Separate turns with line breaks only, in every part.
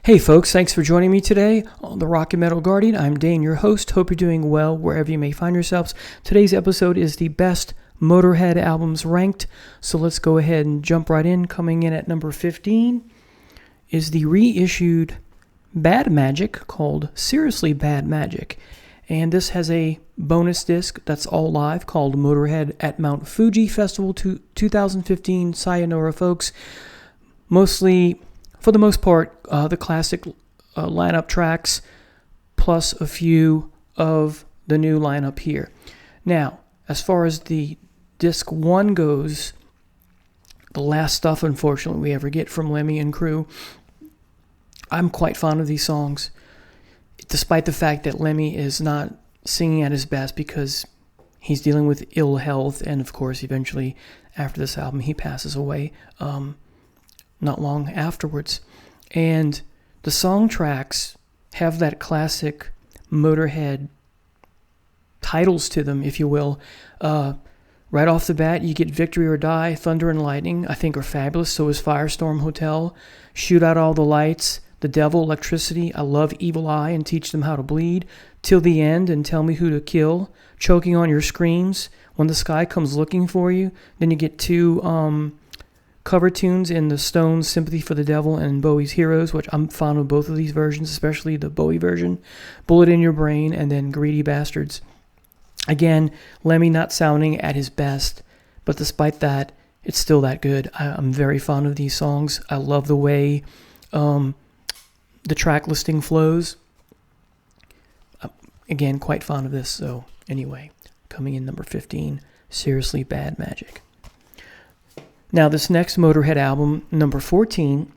Hey folks, thanks for joining me today on the Rock and Metal Guardian. I'm Dane, your host. Hope you're doing well wherever you may find yourselves. Today's episode is the best Motorhead albums ranked, so let's go ahead and jump right in. Coming in at number 15 is the reissued Bad Magic called Seriously Bad Magic. And this has a bonus disc that's all live called Motorhead at Mount Fuji Festival 2015. Sayonara, folks. Mostly, for the most part, the classic lineup tracks plus a few of the new lineup here. Now, as far as the disc 1 goes, the last stuff, unfortunately, we ever get from Lemmy and crew, I'm quite fond of these songs, despite the fact that Lemmy is not singing at his best because he's dealing with ill health, and of course, eventually, after this album, he passes away not long afterwards. And the song tracks have that classic Motorhead titles to them, if you will. Right off the bat, you get Victory or Die, Thunder and Lightning, I think are fabulous. So is Firestorm Hotel, Shoot Out All the Lights, The Devil, Electricity, I Love Evil Eye and Teach Them How to Bleed, Till the End and Tell Me Who to Kill, Choking on Your Screams, When the Sky Comes Looking for You. Then you get two cover tunes in the Stones' Sympathy for the Devil and Bowie's Heroes, which I'm fond of both of these versions, especially the Bowie version, Bullet in Your Brain, and then Greedy Bastards. Again, Lemmy not sounding at his best, but despite that, it's still that good. I'm very fond of these songs. I love the way the track listing flows. Again, quite fond of this. So anyway, coming in number 15, Seriously Bad Magic. Now, this next Motorhead album, number 14,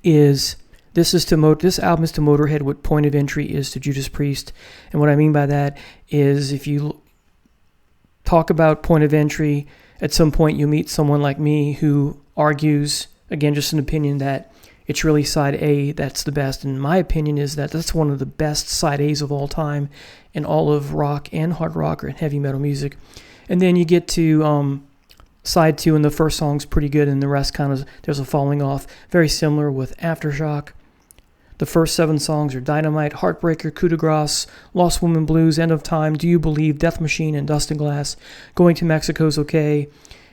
this album is to Motorhead what Point of Entry is to Judas Priest. And what I mean by that is if you talk about Point of Entry, at some point you'll meet someone like me who argues, again, just an opinion, that it's really side A that's the best. And my opinion is that that's one of the best side A's of all time in all of rock and hard rock and heavy metal music. And then you get to side 2, and the first song's pretty good, and the rest kind of, there's a falling off. Very similar with Aftershock. The first 7 songs are Dynamite, Heartbreaker, Coup de Grace, Lost Woman Blues, End of Time, Do You Believe, Death Machine, and Dust and Glass. Going to Mexico's okay.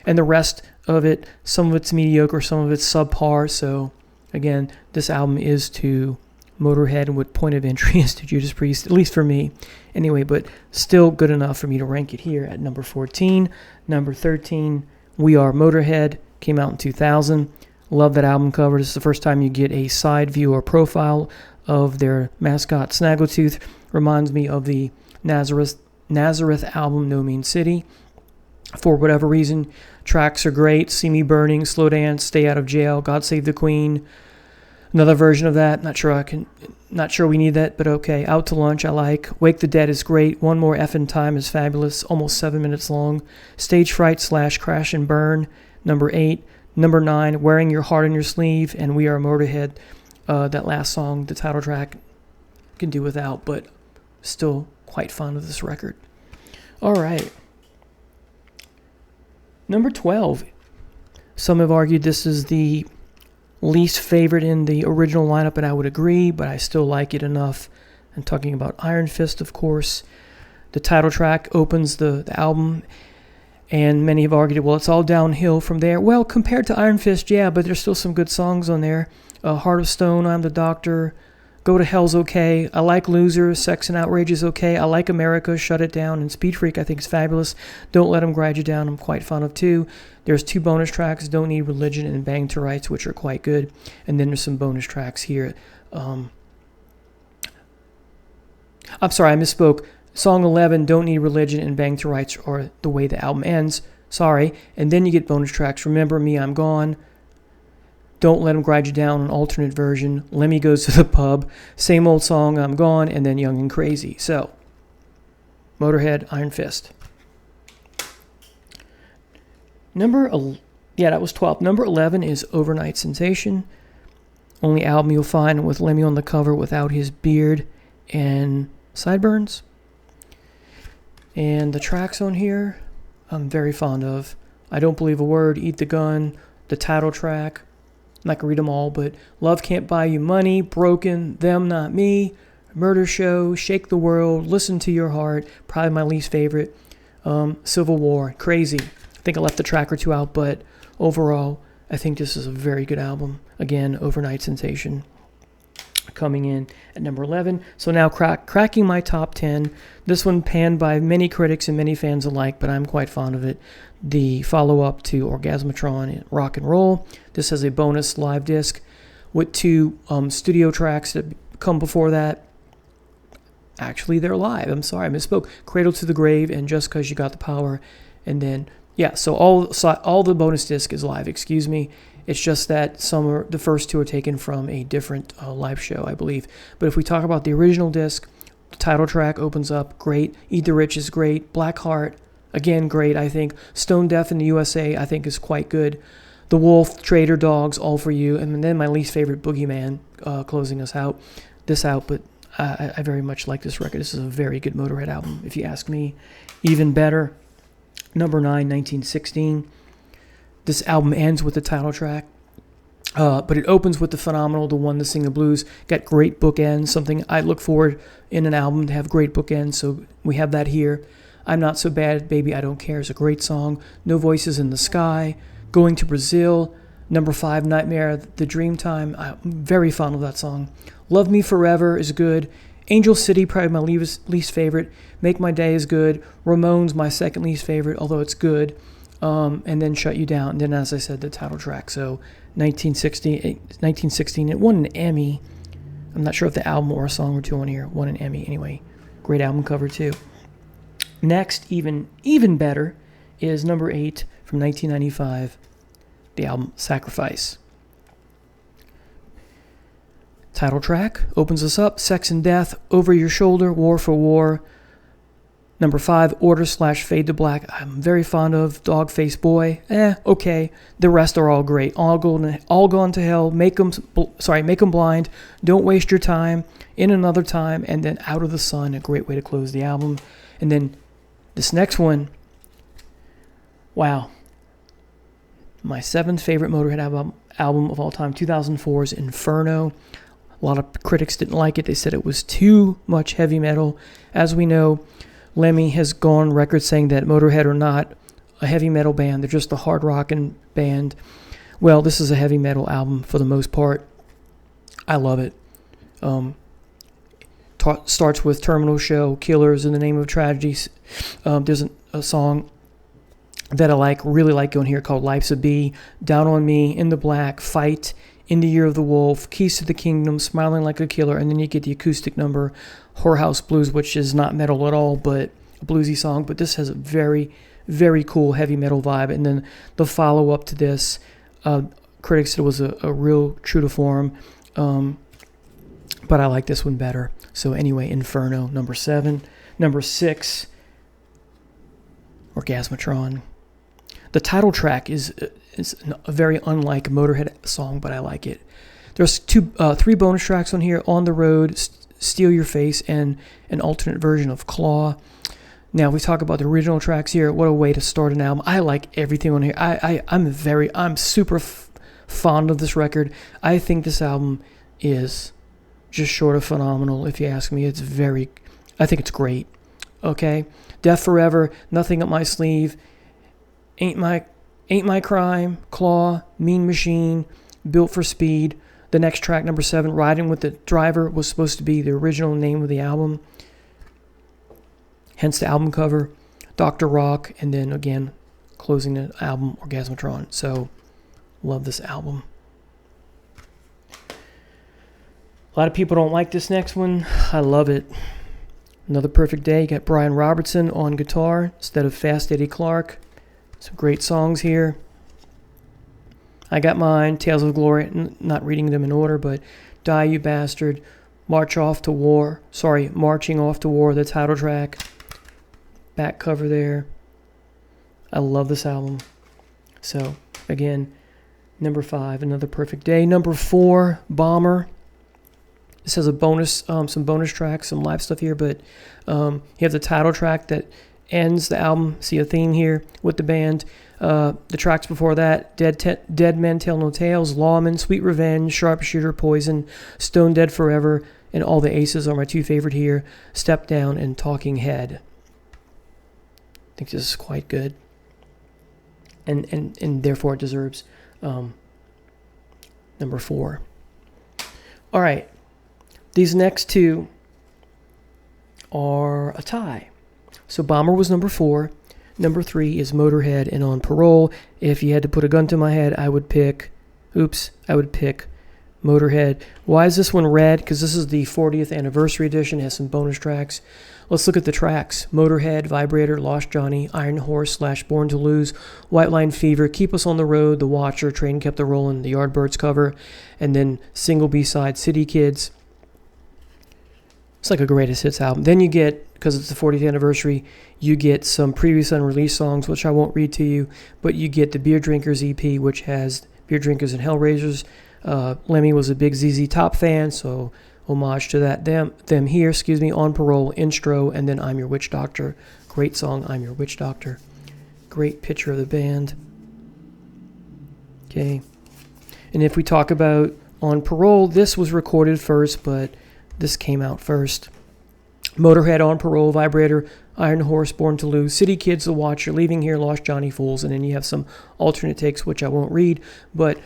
And the rest of it, some of it's mediocre, some of it's subpar. So, again, this album is to Motorhead and what Point of Entry is to Judas Priest, at least for me. Anyway, but still good enough for me to rank it here at number 14. Number 13, We Are Motorhead, came out in 2000. Love that album cover. This is the first time you get a side view or profile of their mascot Snaggletooth. Reminds me of the Nazareth album, No Mean City. For whatever reason, tracks are great. See Me Burning, Slow Dance, Stay Out of Jail, God Save the Queen. Another version of that. Not sure we need that, but okay. Out to Lunch, I like. Wake the Dead is great. One More Effin' Time is fabulous. Almost 7 minutes long. Stage Fright / Crash and Burn, number 8. Number 9, Wearing Your Heart on Your Sleeve, and We Are Motorhead. That last song, the title track, can do without, but still quite fond of this record. All right. Number 12. Some have argued this is the least favorite in the original lineup, and I would agree, but I still like it enough. I'm talking about Iron Fist, of course. The title track opens the album, and many have argued, well, it's all downhill from there. Well, compared to Iron Fist, yeah, but there's still some good songs on there. Heart of Stone, I'm the Doctor, Go to Hell's okay. I like Loser, Sex and Outrage is okay. I like America, Shut It Down, and Speed Freak I think is fabulous. Don't Let 'Em Grind You Down, I'm quite fond of too. There's 2 bonus tracks, Don't Need Religion and Bang to Rights, which are quite good. And then there's some bonus tracks here. I'm sorry, I misspoke. Song 11, Don't Need Religion, and Bang to Rights are the way the album ends. Sorry. And then you get bonus tracks. Remember Me, I'm Gone. Don't Let 'Em Grind You Down, an alternate version. Lemmy Goes to the Pub. Same Old Song, I'm Gone. And then Young and Crazy. So, Motorhead, Iron Fist. That was 12. Number 11 is Overnight Sensation. Only album you'll find with Lemmy on the cover without his beard and sideburns. And the tracks on here, I'm very fond of. I Don't Believe a Word, Eat the Gun, the title track, not going to read them all, but Love Can't Buy You Money, Broken, Them Not Me, Murder Show, Shake the World, Listen to Your Heart, probably my least favorite, Civil War, Crazy. I think I left a track or two out, but overall, I think this is a very good album. Again, overnight sensation. Coming in at number 11. So now cracking my top 10. This one panned by many critics and many fans alike, but I'm quite fond of it. The follow-up to Orgasmatron, Rock and Roll. This has a bonus live disc with 2 studio tracks that come before that. Actually, they're live. I'm sorry, I misspoke. Cradle to the Grave and Just 'Cause You Got the Power. And then, yeah, so all the bonus disc is live, excuse me. It's just that the first 2 are taken from a different live show, I believe. But if we talk about the original disc, the title track opens up, great. Eat the Rich is great. Black Heart, again, great, I think. Stone Deaf in the USA, I think, is quite good. The Wolf, Trader Dogs, All For You. And then my least favorite, Boogeyman, closing us out. But I very much like this record. This is a very good Motorhead album, if you ask me. Even better, number 9, 1916. This album ends with the title track, but it opens with the phenomenal The One to Sing the Blues. Got great bookends, something I look forward in an album to have great bookends, so we have that here. I'm Not So Bad, Baby, I Don't Care is a great song. No Voices in the Sky, Going to Brazil, number 5, Nightmare, The Dreamtime. I'm very fond of that song. Love Me Forever is good. Angel City, probably my least favorite. Make My Day is good. Ramones, my second least favorite, although it's good. And then Shut You Down. And then, as I said, the title track. So 1916, it won an Emmy. I'm not sure if the album or a song or 2 on here won an Emmy. Anyway, great album cover too. Next, even better, is number 8 from 1995, the album Sacrifice. Title track opens us up. Sex and Death, Over Your Shoulder, War for War. Number 5, Order/Fade to Black. I'm very fond of Dog Face Boy. Okay. The rest are all great. All Gone to Hell. Make 'em Blind. Don't Waste Your Time. In Another Time. And then Out of the Sun. A great way to close the album. And then this next one. Wow. My 7th favorite Motorhead album of all time. 2004's Inferno. A lot of critics didn't like it. They said it was too much heavy metal. As we know, Lemmy has gone record saying that Motorhead are not a heavy metal band. They're just a hard rockin' band. Well, this is a heavy metal album for the most part. I love it. Starts with Terminal Show, Killers, In the Name of Tragedy. There's a song that I really like on here called Life's a Bee, Down on Me, In the Black, Fight, In the Year of the Wolf, Keys to the Kingdom, Smiling Like a Killer, and then you get the acoustic number, Whorehouse Blues, which is not metal at all, but a bluesy song. But this has a very, very cool heavy metal vibe. And then the follow-up to this, critics said it was a real true to form, but I like this one better. So anyway, Inferno, number 7. Number 6, Orgasmatron. The title track is a very unlike Motorhead song, but I like it. There's 3 bonus tracks on here: On the Road, Steal Your Face, and an alternate version of Claw. Now, we talk about the original tracks here. What a way to start an album. I like everything on here. I'm super fond of this record. I think this album is just short of phenomenal, if you ask me. I think it's great. Okay? Death Forever, Nothing Up My Sleeve, Ain't My Crime, Claw, Mean Machine, Built for Speed. The next track, number 7, Riding with the Driver, was supposed to be the original name of the album. Hence the album cover, Dr. Rock, and then again, closing the album, Orgasmatron. So, love this album. A lot of people don't like this next one. I love it. Another Perfect Day. You got Brian Robertson on guitar instead of Fast Eddie Clarke. Some great songs here. I got mine, Tales of Glory, not reading them in order, but Die You Bastard, Marching Off to War, the title track, back cover there. I love this album. So, again, number 5, Another Perfect Day. Number 4, Bomber. This has a bonus, some bonus tracks, some live stuff here, but you have the title track that ends the album. See a theme here with the band. The tracks before that, Dead Men Tell No Tales, Lawman, Sweet Revenge, Sharpshooter, Poison, Stone Dead Forever, and All the Aces are my two favorite here, Step Down and Talking Head. I think this is quite good. And therefore it deserves number 4. All right. These next two are a tie. So Bomber was number 4. Number 3 is Motorhead and On Parole. If you had to put a gun to my head, I would pick Motorhead. Why is this one red? Because this is the 40th anniversary edition. It has some bonus tracks. Let's look at the tracks. Motorhead, Vibrator, Lost Johnny, Iron Horse / Born to Lose, White Line Fever, Keep Us on the Road, The Watcher, Train Kept a Rollin', the Yardbirds cover, and then single B-side City Kids. It's like a greatest hits album. Then you get, because it's the 40th anniversary, you get some previous unreleased songs, which I won't read to you, but you get the Beer Drinkers EP, which has Beer Drinkers and Hellraisers. Lemmy was a big ZZ Top fan, so homage to that. Them here, On Parole, Intro, and then I'm Your Witch Doctor. Great song, I'm Your Witch Doctor. Great picture of the band. Okay. And if we talk about On Parole, this was recorded first, but this came out first. Motorhead, On Parole, Vibrator, Iron Horse, Born to Lose, City Kids, The Watcher, Leaving Here, Lost Johnny, Fools, and then you have some alternate takes, which I won't read, but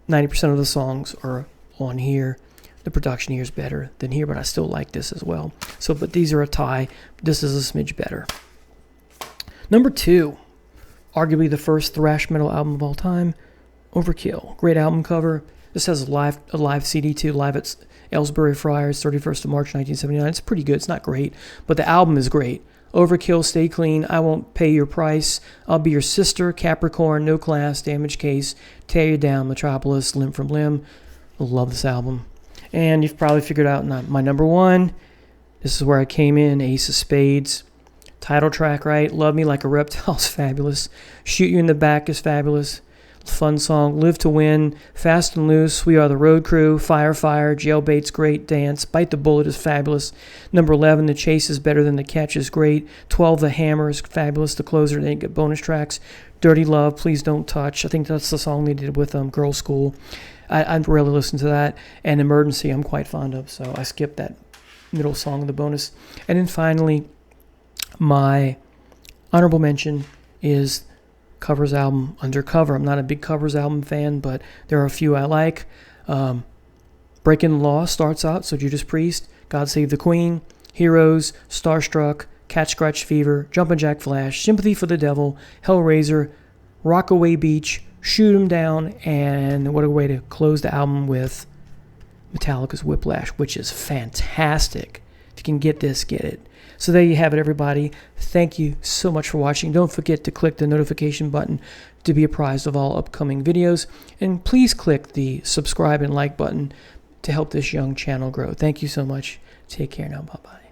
90% of the songs are on here. The production here is better than here, but I still like this as well. So, but these are a tie. This is a smidge better. Number 2, arguably the first thrash metal album of all time, Overkill. Great album cover. This has a live CD too, live at Aylesbury Friars, 31st of March, 1979. It's pretty good. It's not great, but the album is great. Overkill, Stay Clean, I Won't Pay Your Price, I'll Be Your Sister, Capricorn, No Class, Damage Case, Tear You Down, Metropolis, Limb from Limb. I love this album. And you've probably figured out my number 1. This is where I came in, Ace of Spades. Title track, right? Love Me Like a Reptile is fabulous. Shoot You in the Back is fabulous. Fun song. Live to Win, Fast and Loose, We Are the Road Crew, Fire, Jailbait's great. Dance, Bite the Bullet is fabulous. Number 11, The Chase is Better Than the Catch is great. 12, The Hammer is fabulous. The Closer, they get bonus tracks. Dirty Love, Please Don't Touch. I think that's the song they did with Girls' School. I rarely listen to that. And Emergency, I'm quite fond of, so I skipped that middle song of the bonus. And then finally, my honorable mention is covers album Undercover. I'm not a big covers album fan, but there are a few I like. Breaking the Law starts out, so Judas Priest, God Save the Queen, Heroes, Starstruck, Cat Scratch Fever, Jumpin' Jack Flash, Sympathy for the Devil, Hellraiser, Rockaway Beach, Shoot 'Em Down, and what a way to close the album with Metallica's Whiplash, which is fantastic. If you can get this, get it. So there you have it, everybody. Thank you so much for watching. Don't forget to click the notification button to be apprised of all upcoming videos. And please click the subscribe and like button to help this young channel grow. Thank you so much. Take care now. Bye-bye.